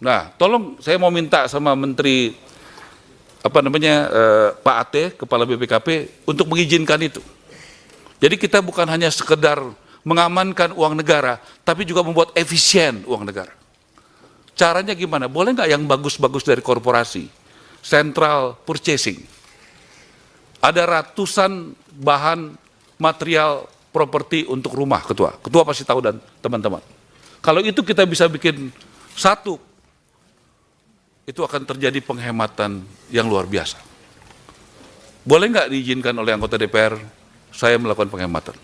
Nah, tolong saya mau minta sama Menteri Pak Ate, Kepala BPKP, untuk mengizinkan itu. Jadi kita bukan hanya sekedar mengamankan uang negara, tapi juga membuat efisien uang negara. Caranya gimana? Boleh nggak yang bagus-bagus dari korporasi? Central purchasing. Ada ratusan bahan material properti untuk rumah, Ketua. Ketua pasti tahu dan teman-teman. Kalau itu kita bisa bikin satu, itu akan terjadi penghematan yang luar biasa. Boleh nggak diizinkan oleh anggota DPR saya melakukan penghematan?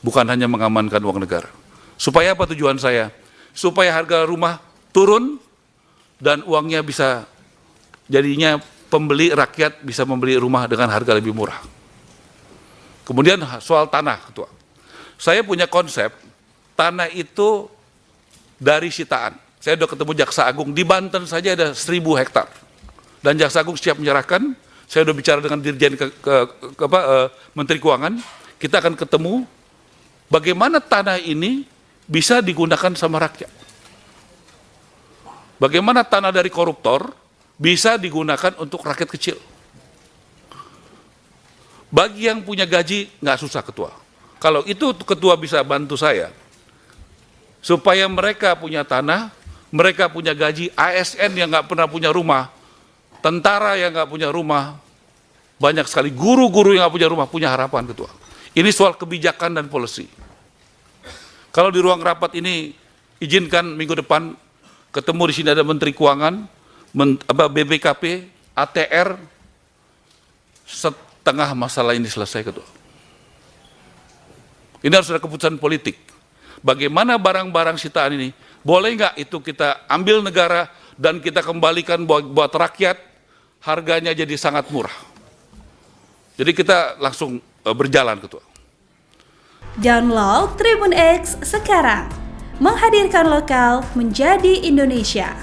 Bukan hanya mengamankan uang negara. Supaya apa tujuan saya? Supaya harga rumah turun dan uangnya bisa, jadinya pembeli rakyat bisa membeli rumah dengan harga lebih murah. Kemudian soal tanah, Ketua. Saya punya konsep, tanah itu dari sitaan. Saya sudah ketemu Jaksa Agung, di Banten saja ada 1.000 hektar. Dan Jaksa Agung siap menyerahkan, saya sudah bicara dengan Dirjen Menteri Keuangan, kita akan ketemu bagaimana tanah ini bisa digunakan sama rakyat. Bagaimana tanah dari koruptor bisa digunakan untuk rakyat kecil. Bagi yang punya gaji, nggak susah, Ketua. Kalau itu Ketua bisa bantu saya, supaya mereka punya tanah, mereka punya gaji, ASN yang nggak pernah punya rumah, tentara yang nggak punya rumah, banyak sekali guru-guru yang nggak punya rumah, punya harapan, Ketua. Ini soal kebijakan dan policy. Kalau di ruang rapat ini, izinkan minggu depan ketemu di sini ada Menteri Keuangan, BPKP, ATR, setengah masalah ini selesai, Ketua. Ini harus ada keputusan politik. Bagaimana barang-barang sitaan ini, boleh nggak itu kita ambil negara dan kita kembalikan buat rakyat, harganya jadi sangat murah. Jadi kita langsung berjalan, Ketua. Download Tribun X sekarang, menghadirkan lokal menjadi Indonesia.